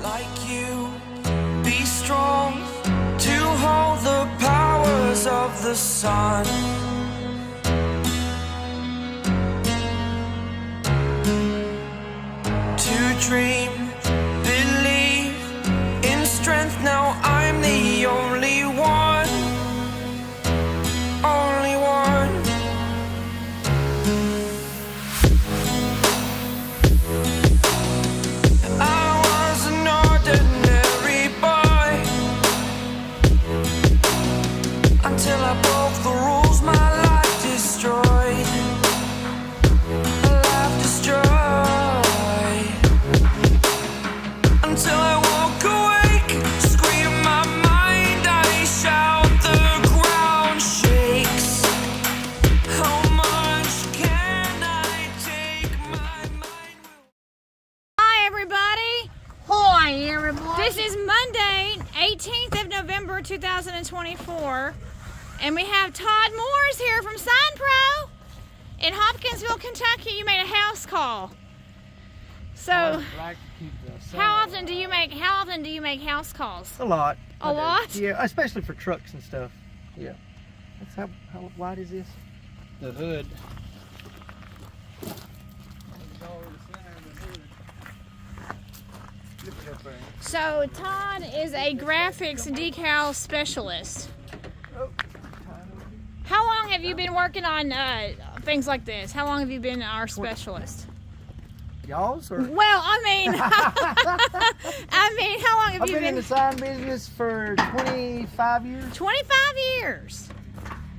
like you. Be strong to hold the powers of the sun. To dream, believe in strength. Now I'm the only one. Only one. I was an ordinary boy until I broke the rules. My life destroyed. A life destroyed. Until I walk awake, scream my mind, I shout, the ground shakes. How much can I take? My mind will... Hi everybody! Hi everybody! This is Monday, 18th of November 2024, and we have Todd Moores here from Sign Pro in Hopkinsville, Kentucky. You made a house call. So, how often do you make house calls? A lot. A lot? Yeah, especially for trucks and stuff. Yeah. That's how wide is this? The hood. So Todd is a graphics decal specialist. How long have you been working on things like this? How long have you been our specialist? Y'all's or? Well, I mean, how long have I've you been in the sign business for 25 years. 25 years.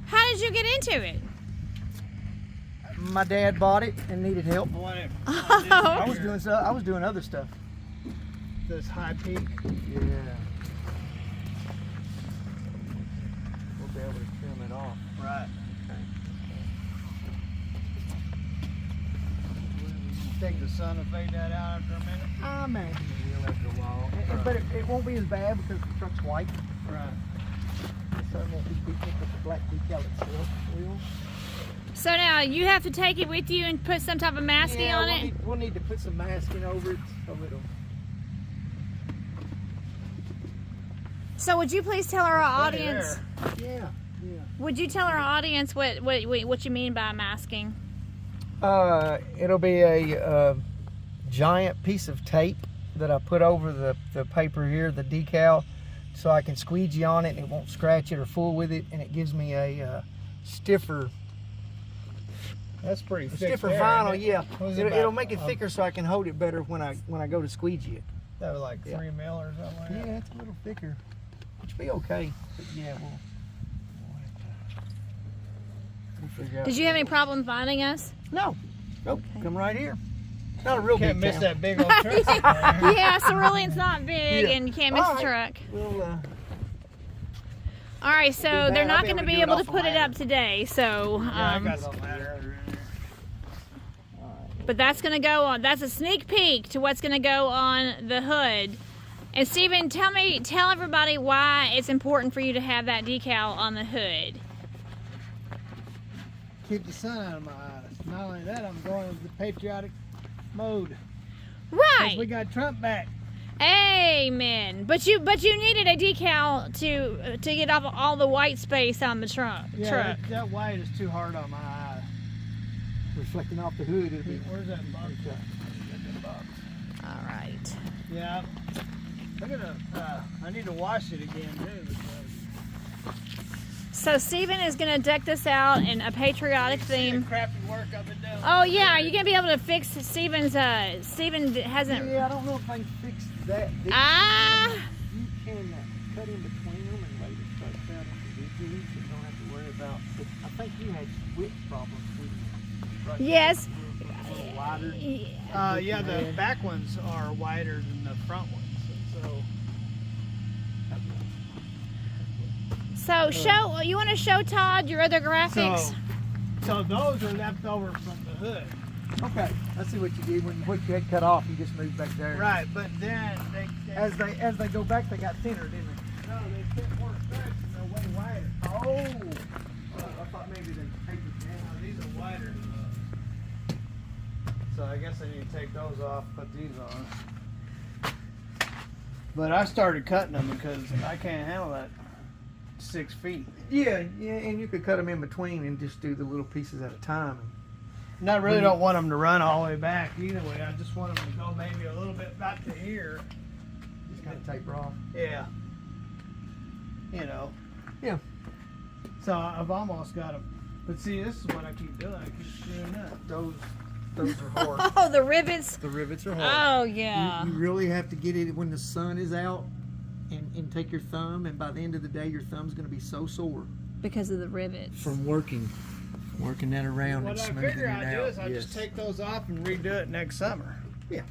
How did you get into it? My dad bought it and needed help. I was doing other stuff. This high peak. Yeah. We'll be able to trim it off. Right. Take the sun and fade that out after a minute. I imagine it will after a while. But it won't be as bad because the truck's white. Right. So it won't be beat up with the black decal itself. So now you have to take it with you and put some type of masking on it? We'll need to put some masking over it so it'll... So would you please tell our audience? Yeah. Would you tell our audience what you mean by masking? It'll be a giant piece of tape that I put over the paper here, the decal, so I can squeegee on it and it won't scratch it or fool with it, and it gives me a stiffer. That's pretty thick. Stiffer there, vinyl, isn't it? yeah. It'll make it thicker so I can hold it better when I go to squeegee it. That was like 3 mil or something like that. Yeah, it's a little thicker, which will be okay. But yeah, we'll figure out. Did you have any problem finding us? No. Nope. Okay. Come right here. Not a real Can't big miss town. that big old truck. Yeah, Cerulean's not big, and you can't miss the truck. We'll, all right, so bad. they're not I'll be going to able to be do it able to off a put it ladder. up today. So, I got some ladder. but that's going to go on. That's a sneak peek to what's going to go on the hood. And Stephen, tell everybody why it's important for you to have that decal on the hood. Keep the sun out of my eyes. Not only that, I'm going into the patriotic mode. Right. We got Trump back. Amen. But you needed a decal to get off all the white space on the truck. Yeah, that white is too hard on my eye. reflecting off the hood. It'll be, Where's that box? All right. Yeah. I'm gonna. I need to wash it again too. So Stephen is going to deck this out in a patriotic theme. Crappy work I've been doing. Oh yeah, are you going to be able to fix Stephen's? Stephen hasn't. yeah, I don't know if I can fix that. Ah. You can cut in between them and later start out individually, so you don't have to worry about. But I think you had width problems with right Yes. a little wider. Yeah, the back ones are wider than the front ones. So show. You want to show Todd your other graphics? So those are left over from the hood. Okay, I see what you did when what you had cut off. You just moved back there. Right, but then As they go back, they got thinner, didn't they? No, they fit more stretch and they're way wider. Oh, I thought maybe they take it down. No, these are wider. So I guess I need to take those off, put these on. But I started cutting them because I can't handle that 6 feet. Yeah, and you could cut them in between and just do the little pieces at a time. And I really don't want them to run all the way back either way. I just want them to go maybe a little bit back to here. Just kind of taper off. Yeah. You know. Yeah. So I've almost got them. But see, this is what I keep doing. I keep screwing up. Those are hard. Oh, the rivets. The rivets are hard. Oh, yeah. You really have to get it when the sun is out and take your thumb, and by the end of the day, your thumb's going to be so sore. Because of the rivets. From working that around What and I smoothing figure it I'd do out. is I'll just take those off and redo it next summer. Yeah.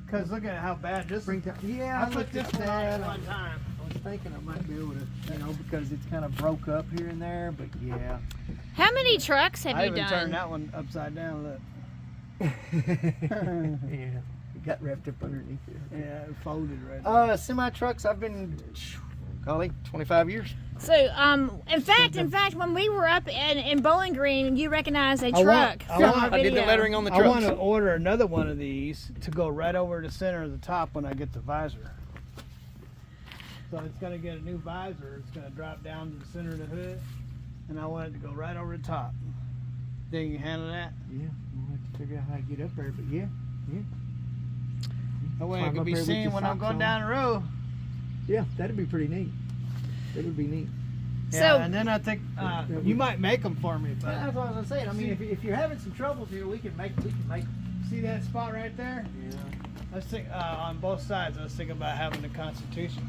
Because look at how bad this is. Springtime. Yeah, I put this one on at one time. I was thinking I might be able to, because it's kind of broke up here and there, but yeah. How many trucks have I you even done? turned that one upside down. Look. Yeah. It got wrapped up underneath it. Yeah, it folded right there. Semi trucks, I've been, golly, 25 years. So, in fact, when we were up in Bowling Green, you recognized a truck I from want- our I did the video. lettering on the I trucks. want to order another one of these to go right over the center of the top when I get the visor. So it's going to get a new visor. It's going to drop down to the center of the hood, and I want it to go right over the top. Think you can handle that? Yeah, we'll have to figure out how to get up there, but yeah. That way it Climb can up be there with seen your when I'm socks going on. down the road. Yeah, that'd be pretty neat. That would be neat. Yeah, So- and then I think you might make them for me, but That's what I was saying. I mean, if you're having some troubles here, we can make see that spot right there? Yeah. I was thinking on both sides. I was thinking about having the Constitution.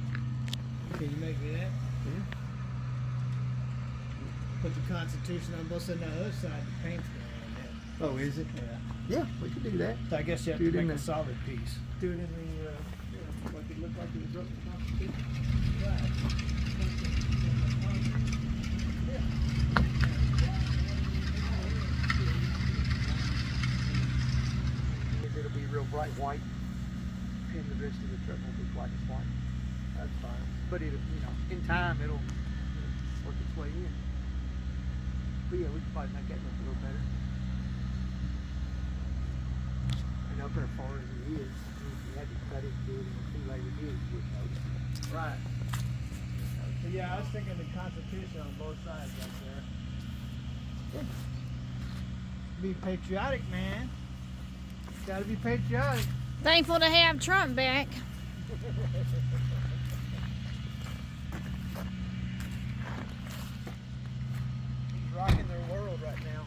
Can you make me that? Yeah. Put the Constitution on both sides. On the other side, the paint's going Oh, is it? on there. Yeah, we could do that. So I guess you have Do to it in make a the- solid piece. Do it in the, like it looked like it was wrote in the Constitution. It'll be real bright white, and the rest of the truck will be black as white. That's fine. But it'll, in time, it'll work its way in. But yeah, we could probably make that look a little better. And up there far as it is, if you had to cut it and do it in a two-layer deal, you wouldn't notice it. Right. But yeah, I was thinking the Constitution on both sides right there. Be patriotic, man. Gotta be patriotic. Thankful to have Trump back. He's rocking their world right now.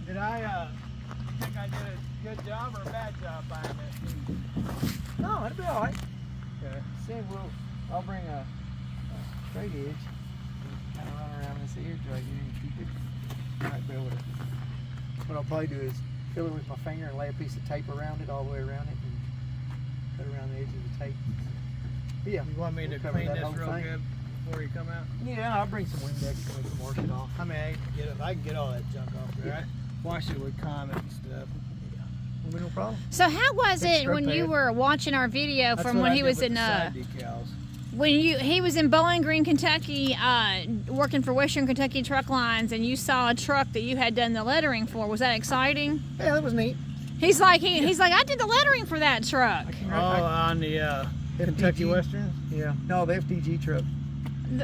Did I think I did a good job or a bad job buying that piece? No, it'll be all right. Okay. See, I'll bring a straight edge and kind of run around this edge right here and keep it. Might be able to. What I'll probably do is fill it with my finger and lay a piece of tape around it, all the way around it, and cut around the edge of the tape. But yeah, You want me to we'll cover clean that this whole real thing. good before you come out? Yeah, I'll bring some Windex and we can wash it off. I mean, I can get all that junk off there. Right? Wash it with Comet and stuff. Will be no problem. So how was Big it scrub when you pad. were watching our video That's from what when I he did was with in the side decals. when he was in Bowling Green, Kentucky, working for Western Kentucky Truck Lines, and you saw a truck that you had done the lettering for? Was that exciting? Yeah, that was neat. He's like I did the lettering for that truck. Oh, on the Kentucky FDG. Western? Yeah. No, the FDG truck.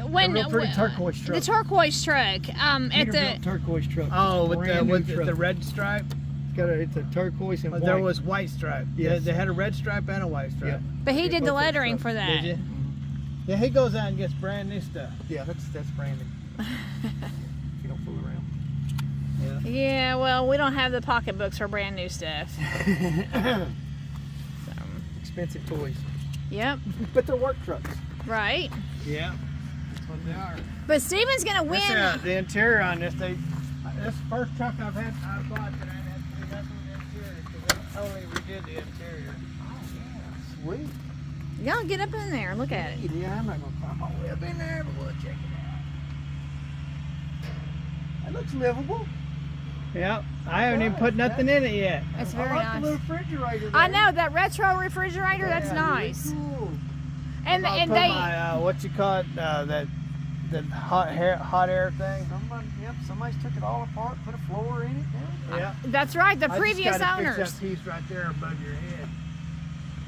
When real pretty turquoise truck. The turquoise truck. At Peterbilt the turquoise truck. Oh, with Brand new the truck. red stripe? It's a turquoise and But white. there was white stripe. Yes. They had a red stripe and a white stripe. Yep. but he Yeah, did both the those lettering trucks. for that. Did you? Yeah, he goes out and gets brand new stuff. Yeah, that's Brandon. You don't fool around. Yeah, well, we don't have the pocketbooks for brand new stuff. So, Expensive toys. yep, But they're work trucks. right. Yeah, that's what they are. But Steven's gonna win. This, the interior on this, this first truck I bought that I had to do that's with the interior because they totally redid the interior. Sweet. Y'all get up in there and look at it. Yeah, I'm not gonna climb all the way up in there, but we'll check it out. That looks livable. Yeah, I haven't even put nothing in it yet. It's I very like nice. the little refrigerator. I there. know that retro refrigerator. That's Yeah, nice. it's cool. And I'll and put they my what you call it that hot air thing. Somebody's took it all apart, put a floor in it. Yeah. that's right. The I previous just gotta owners. fix that piece right there above your head.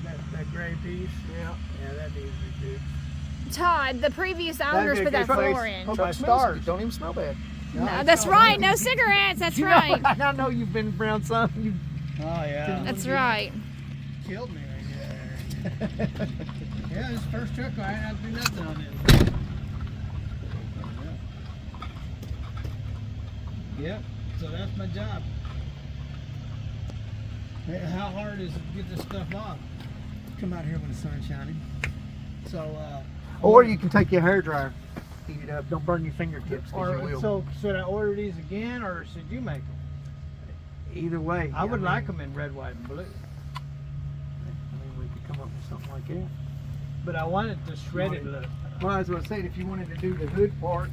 That That gray piece. Yeah. Yeah, that needs to be fixed. Todd, the previous owners put that floor in. Oh, Truck my smells stars. good. Don't even smell bad. No, that's right. No cigarettes. That's You know, right. I know you've been around some. You Oh yeah. That's right. Killed me right there. Yeah, this first truck I had to do nothing on it. Yep. So that's my job. Hey, how hard is it to get this stuff off? come out here when the sun's shining. So. Or you can take your hair dryer, heat it up. Don't burn your fingertips, 'cause you will. So should I order these again, or should you make them? Either way. I would like them in red, white, and blue. I mean, we could come up with something like that. But I want it to shredded look. Well, as I was saying, if you wanted to do the hood part,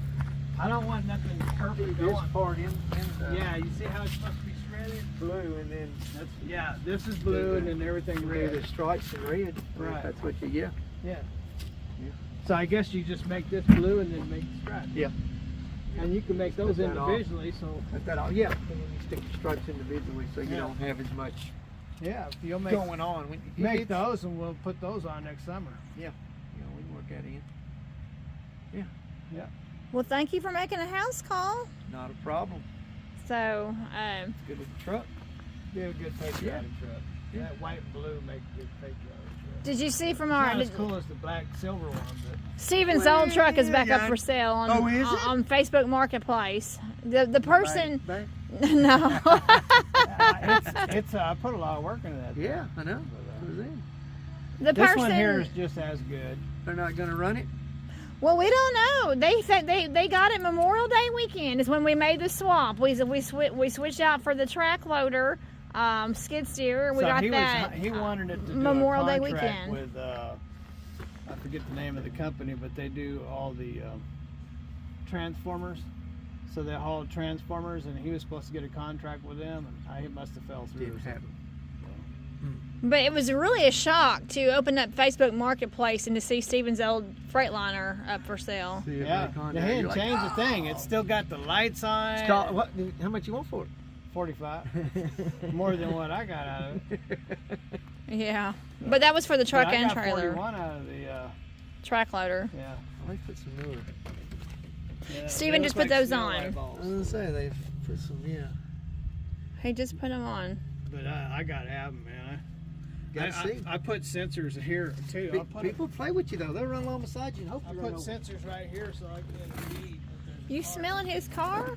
I don't want nothing perfect this going. part in the Yeah, you see how it's supposed to be shredded? blue, and then That's, yeah, this is blue and then everything red. the stripes in red. Right. That's what you yeah. Yeah. So I guess you just make this blue and then make the stripes. Yeah. And you can make those Put that off. individually, so That's that all. Yeah. And then you stick the stripes individually, so you Yeah. don't have as much yeah, if you'll make going on. When you make those and we'll put those on next summer. Yeah. You know, we can work that in. Well, thank you for making a house call. Not a problem. So, Good with the truck. Be a good patriotic Yeah. truck. Yeah. That white and blue make a good patriotic truck. did you see from Not our as cool as the black silver one, but Steven's old truck is back up Yeah. for sale on Oh, is it? on Facebook Marketplace. The person, Right. no, it's I put a lot of work into that. Yeah, I know. That's what it is. the This person. one here is just as good. They're not going to run it. Well, we don't know. They said they got it Memorial Day weekend is when we made the swap. We switched out for the track loader, skid steer, and we So got he that. he wanted it to do Memorial a Day contract weekend. with I forget the name of the company, but they do all the transformers. So they haul transformers, and he was supposed to get a contract with them, and he must have fell through. Didn't or something. happen. But it was really a shock to open up Facebook Marketplace and to see Steven's old Freightliner up for sale. See if Yeah, they they contact you, hadn't like, changed a thing. It's still got the lights on. It's called, what? How much you want for 45, it? more than what I got out of it. Yeah, but that was for the truck But I and got trailer, 41 out of the track loader. yeah. They put some newer. Yeah, Steven they just look put like those snow on. eyeballs. I was gonna say they've put some He just put them on. But I gotta have them, man. Gotta see. I put sensors here too. I'll put People play with you though. They'll run along beside you and hope I you put run over. sensors right here so I can read. You smelling his car?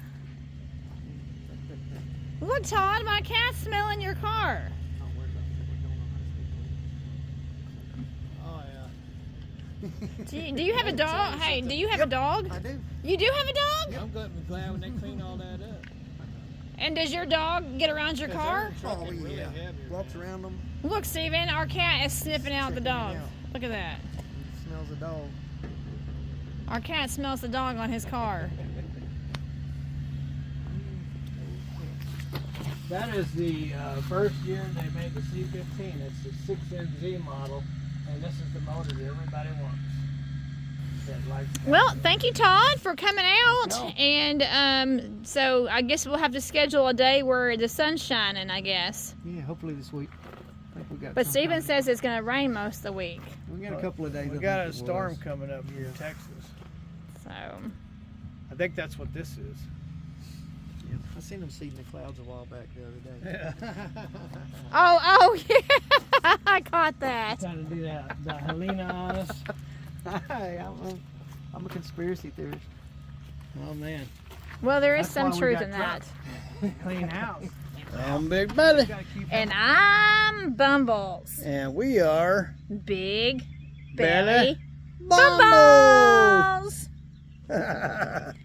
Look, Todd, my cat's smelling your car. Don't worry about it. We're going on Oh Do you have a dog? Hey, do you have a dog? I do. You do have a dog? yeah. I'm glad when they clean all that up. And does your dog get around your car? Oh, yeah. Walks around them. Look, Steven, our cat is sniffing out the dog. Look at that. Smells a dog. Our cat smells the dog on his car. That is the first year they made the C15. It's the 6NZ model, and this is the motor that everybody wants. That likes that. Well, thank you, Todd, for coming out. No. And so I guess we'll have to schedule a day where the sun's shining, I guess. Yeah, hopefully this week. I think we got. But some Steven kind says it's going to rain most of the week. we got a couple of days. We I got think a it storm was. coming up from Yeah. Texas. So, I think that's what this is. Yeah. I seen them seeding the clouds a while back the other day. oh, yeah, I caught that. Trying to do that Helena on us. Hey, I'm a conspiracy theorist. Oh man, Well, there is That's some why we truth got in that. clean house. I'm Big Belly, And I'm Bumbles. and we are Big Belly Belly Bumbles. Bumbles.